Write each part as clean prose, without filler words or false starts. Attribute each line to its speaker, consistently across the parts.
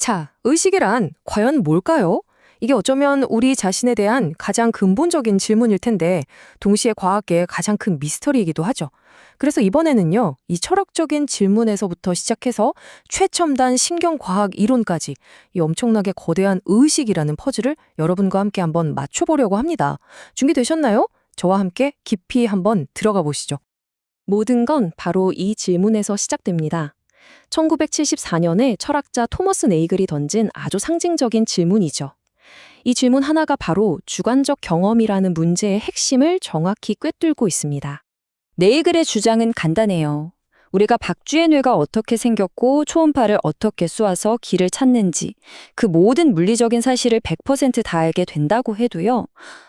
Speaker 1: 자, 의식이란 과연 뭘까요? 이게 어쩌면 우리 자신에 대한 가장 근본적인 질문일 텐데 동시에 과학계의 가장 큰 미스터리이기도 하죠. 그래서 이번에는요, 이 철학적인 질문에서부터 시작해서 최첨단 신경과학 이론까지 이 엄청나게 거대한 의식이라는 퍼즐을 여러분과 함께 한번 맞춰보려고 합니다. 준비되셨나요? 저와 함께 깊이 한번 들어가 보시죠. 모든 건 바로 이 질문에서 시작됩니다. 1974년에 철학자 토머스 네이글이 던진 아주 상징적인 질문이죠. 이 질문 하나가 바로 주관적 경험이라는 문제의 핵심을 정확히 꿰뚫고 있습니다. 네이글의 주장은 간단해요. 우리가 박쥐의 뇌가 어떻게 생겼고 초음파를 어떻게 쏘아서 길을 찾는지 그 모든 물리적인 사실을 100% 다 알게 된다고 해도요.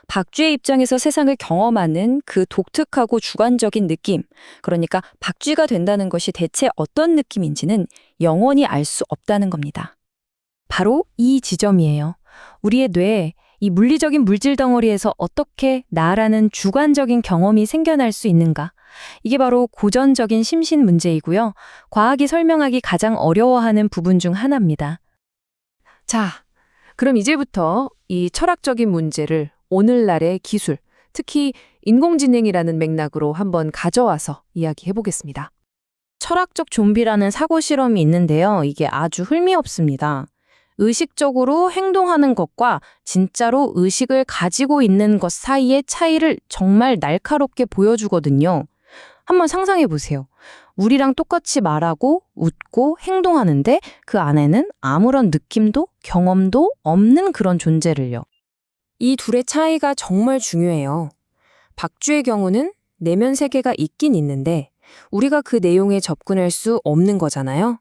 Speaker 1: 박쥐의 입장에서 세상을 경험하는 그 독특하고 주관적인 느낌, 그러니까 박쥐가 된다는 것이 대체 어떤 느낌인지는 영원히 알 수 없다는 겁니다. 바로 이 지점이에요. 우리의 뇌에 이 물리적인 물질 덩어리에서 어떻게 나라는 주관적인 경험이 생겨날 수 있는가? 이게 바로 고전적인 심신 문제이고요. 과학이 설명하기 가장 어려워하는 부분 중 하나입니다. 자, 그럼 이제부터 이 철학적인 문제를 오늘날의 기술, 특히 인공지능이라는 맥락으로 한번 가져와서 이야기해 보겠습니다. 철학적 좀비라는 사고 실험이 있는데요. 이게 아주 흥미롭습니다. 의식적으로 행동하는 것과 진짜로 의식을 가지고 있는 것 사이의 차이를 정말 날카롭게 보여주거든요. 한번 상상해 보세요. 우리랑 똑같이 말하고 웃고 행동하는데 그 안에는 아무런 느낌도 경험도 없는 그런 존재를요. 이 둘의 차이가 정말 중요해요. 박쥐의 경우는 내면 세계가 있긴 있는데 우리가 그 내용에 접근할 수 없는 거잖아요.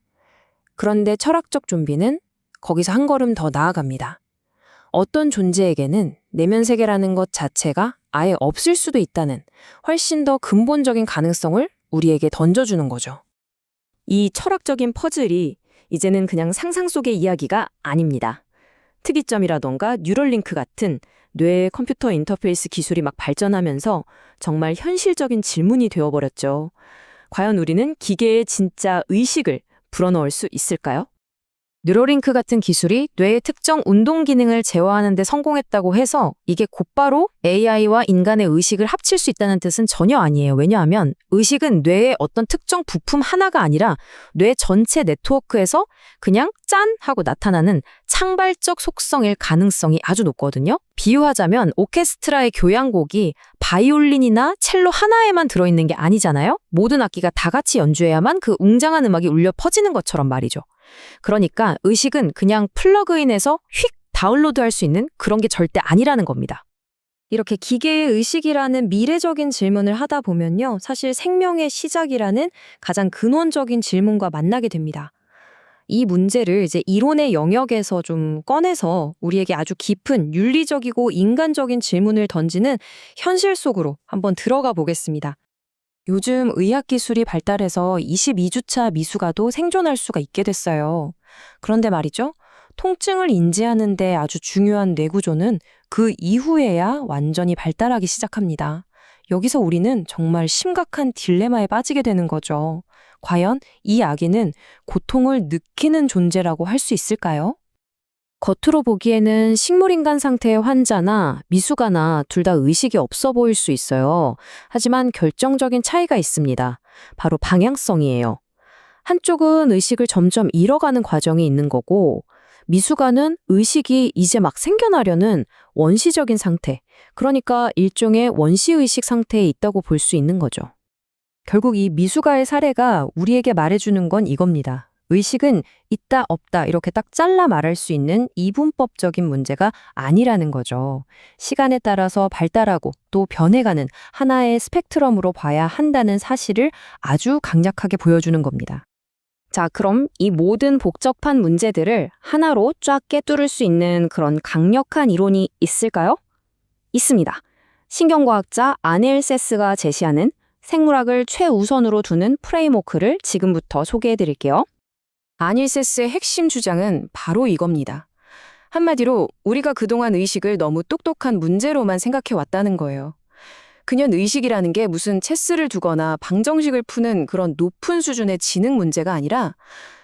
Speaker 1: 그런데 철학적 좀비는 거기서 한 걸음 더 나아갑니다. 어떤 존재에게는 내면 세계라는 것 자체가 아예 없을 수도 있다는 훨씬 더 근본적인 가능성을 우리에게 던져주는 거죠. 이 철학적인 퍼즐이 이제는 그냥 상상 속의 이야기가 아닙니다. 특이점이라던가 뉴럴링크 같은 뇌 컴퓨터 인터페이스 기술이 막 발전하면서 정말 현실적인 질문이 되어버렸죠. 과연 우리는 기계의 진짜 의식을 불어넣을 수 있을까요? 뉴럴링크 같은 기술이 뇌의 특정 운동 기능을 제어하는 데 성공했다고 해서 이게 곧바로 AI와 인간의 의식을 합칠 수 있다는 뜻은 전혀 아니에요. 왜냐하면 의식은 뇌의 어떤 특정 부품 하나가 아니라 뇌 전체 네트워크에서 그냥 짠! 하고 나타나는 창발적 속성일 가능성이 아주 높거든요. 비유하자면 오케스트라의 교향곡이 바이올린이나 첼로 하나에만 들어있는 게 아니잖아요. 모든 악기가 다 같이 연주해야만 그 웅장한 음악이 울려 퍼지는 것처럼 말이죠. 그러니까 의식은 그냥 플러그인해서 휙 다운로드할 수 있는 그런 게 절대 아니라는 겁니다. 이렇게 기계의 의식이라는 미래적인 질문을 하다 보면요. 사실 생명의 시작이라는 가장 근원적인 질문과 만나게 됩니다. 이 문제를 이제 이론의 영역에서 좀 꺼내서 우리에게 아주 깊은 윤리적이고 인간적인 질문을 던지는 현실 속으로 한번 들어가 보겠습니다. 요즘 의학기술이 발달해서 22주차 미숙아도 생존할 수가 있게 됐어요. 그런데 말이죠. 통증을 인지하는 데 아주 중요한 뇌구조는 그 이후에야 완전히 발달하기 시작합니다. 여기서 우리는 정말 심각한 딜레마에 빠지게 되는 거죠. 과연 이 아기는 고통을 느끼는 존재라고 할 수 있을까요? 겉으로 보기에는 식물인간 상태의 환자나 미숙아나 둘 다 의식이 없어 보일 수 있어요. 하지만 결정적인 차이가 있습니다. 바로 방향성이에요. 한쪽은 의식을 점점 잃어가는 과정이 있는 거고, 미숙아는 의식이 이제 막 생겨나려는 원시적인 상태, 그러니까 일종의 원시의식 상태에 있다고 볼 수 있는 거죠. 결국 이 미숙아의 사례가 우리에게 말해주는 건 이겁니다. 의식은 있다 없다 이렇게 딱 잘라 말할 수 있는 이분법적인 문제가 아니라는 거죠. 시간에 따라서 발달하고 또 변해가는 하나의 스펙트럼으로 봐야 한다는 사실을 아주 강력하게 보여주는 겁니다. 자, 그럼 이 모든 복잡한 문제들을 하나로 쫙 꿰뚫을 수 있는 그런 강력한 이론이 있을까요? 있습니다. 신경과학자 아넬 세스가 제시하는 생물학을 최우선으로 두는 프레임워크를 지금부터 소개해 드릴게요. 아닐 세스의 핵심 주장은 바로 이겁니다. 한마디로 우리가 그동안 의식을 너무 똑똑한 문제로만 생각해 왔다는 거예요. 그냥 의식이라는 게 무슨 체스를 두거나 방정식을 푸는 그런 높은 수준의 지능 문제가 아니라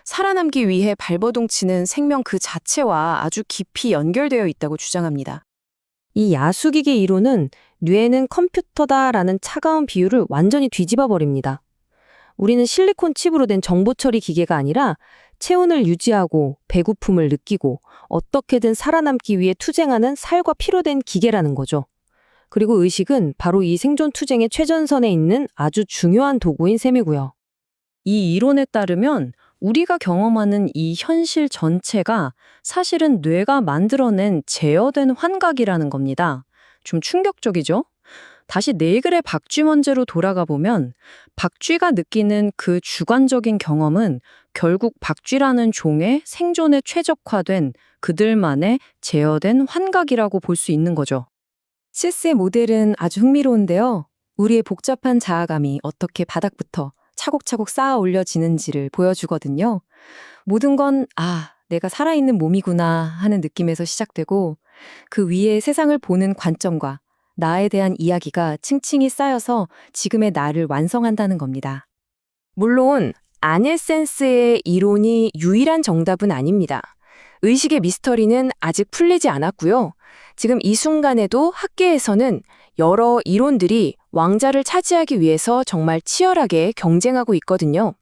Speaker 1: 살아남기 위해 발버둥치는 생명 그 자체와 아주 깊이 연결되어 있다고 주장합니다. 이 야수기계 이론은 뇌는 컴퓨터다라는 차가운 비유를 완전히 뒤집어 버립니다. 우리는 실리콘 칩으로 된 정보 처리 기계가 아니라 체온을 유지하고 배고픔을 느끼고 어떻게든 살아남기 위해 투쟁하는 살과 피로 된 기계라는 거죠. 그리고 의식은 바로 이 생존 투쟁의 최전선에 있는 아주 중요한 도구인 셈이고요. 이 이론에 따르면 우리가 경험하는 이 현실 전체가 사실은 뇌가 만들어낸 제어된 환각이라는 겁니다. 좀 충격적이죠? 다시 네글의 박쥐 문제로 돌아가 보면 박쥐가 느끼는 그 주관적인 경험은 결국 박쥐라는 종의 생존에 최적화된 그들만의 제어된 환각이라고 볼 수 있는 거죠. 시스의 모델은 아주 흥미로운데요. 우리의 복잡한 자아감이 어떻게 바닥부터 차곡차곡 쌓아 올려지는지를 보여주거든요. 모든 건, 내가 살아있는 몸이구나 하는 느낌에서 시작되고 그 위에 세상을 보는 관점과 나에 대한 이야기가 층층이 쌓여서 지금의 나를 완성한다는 겁니다. 물론 아닐센스의 이론이 유일한 정답은 아닙니다. 의식의 미스터리는 아직 풀리지 않았고요. 지금 이 순간에도 학계에서는 여러 이론들이 왕자를 차지하기 위해서 정말 치열하게 경쟁하고 있거든요.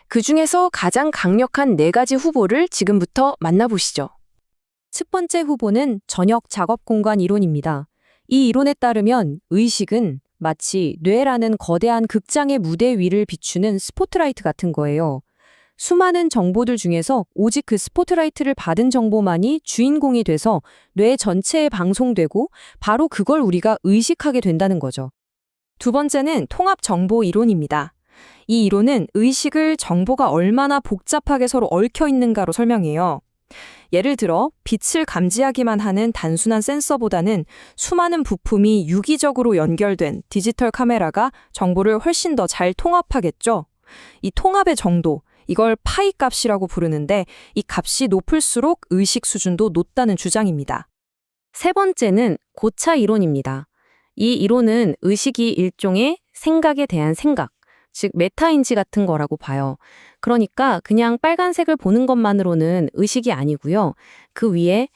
Speaker 1: 그중에서 가장 강력한 4가지 후보를 지금부터 만나보시죠. 첫 번째 후보는 전역 작업 공간 이론입니다. 이 이론에 따르면 의식은 마치 뇌라는 거대한 극장의 무대 위를 비추는 스포트라이트 같은 거예요. 수많은 정보들 중에서 오직 그 스포트라이트를 받은 정보만이 주인공이 돼서 뇌 전체에 방송되고 바로 그걸 우리가 의식하게 된다는 거죠. 두 번째는 통합 정보 이론입니다. 이 이론은 의식을 정보가 얼마나 복잡하게 서로 얽혀 있는가로 설명해요. 예를 들어 빛을 감지하기만 하는 단순한 센서보다는 수많은 부품이 유기적으로 연결된 디지털 카메라가 정보를 훨씬 더 잘 통합하겠죠. 이 통합의 정도, 이걸 파이 값이라고 부르는데 이 값이 높을수록 의식 수준도 높다는 주장입니다. 세 번째는 고차 이론입니다. 이 이론은 의식이 일종의 생각에 대한 생각, 즉 메타인지 같은 거라고 봐요. 그러니까 그냥 빨간색을 보는 것만으로는 의식이 아니고요. 그 위에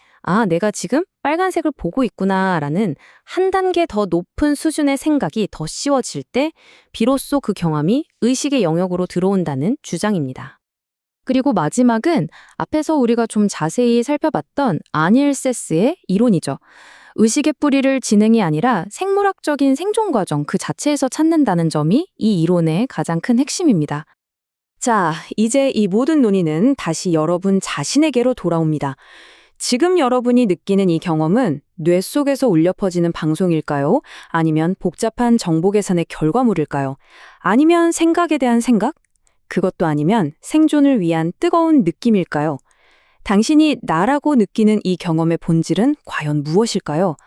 Speaker 1: 내가 지금 빨간색을 보고 있구나라는 한 단계 더 높은 수준의 생각이 더 씌워질 때 비로소 그 경험이 의식의 영역으로 들어온다는 주장입니다. 그리고 마지막은 앞에서 우리가 좀 자세히 살펴봤던 아닐세스의 이론이죠. 의식의 뿌리를 지능이 아니라 생물학적인 생존 과정 그 자체에서 찾는다는 점이 이 이론의 가장 큰 핵심입니다. 자, 이제 이 모든 논의는 다시 여러분 자신에게로 돌아옵니다. 지금 여러분이 느끼는 이 경험은 뇌 속에서 울려 퍼지는 방송일까요? 아니면 복잡한 정보 계산의 결과물일까요? 아니면 생각에 대한 생각? 그것도 아니면 생존을 위한 뜨거운 느낌일까요? 당신이 나라고 느끼는 이 경험의 본질은 과연 무엇일까요?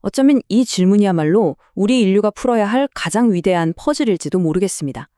Speaker 1: 어쩌면 이 질문이야말로 우리 인류가 풀어야 할 가장 위대한 퍼즐일지도 모르겠습니다.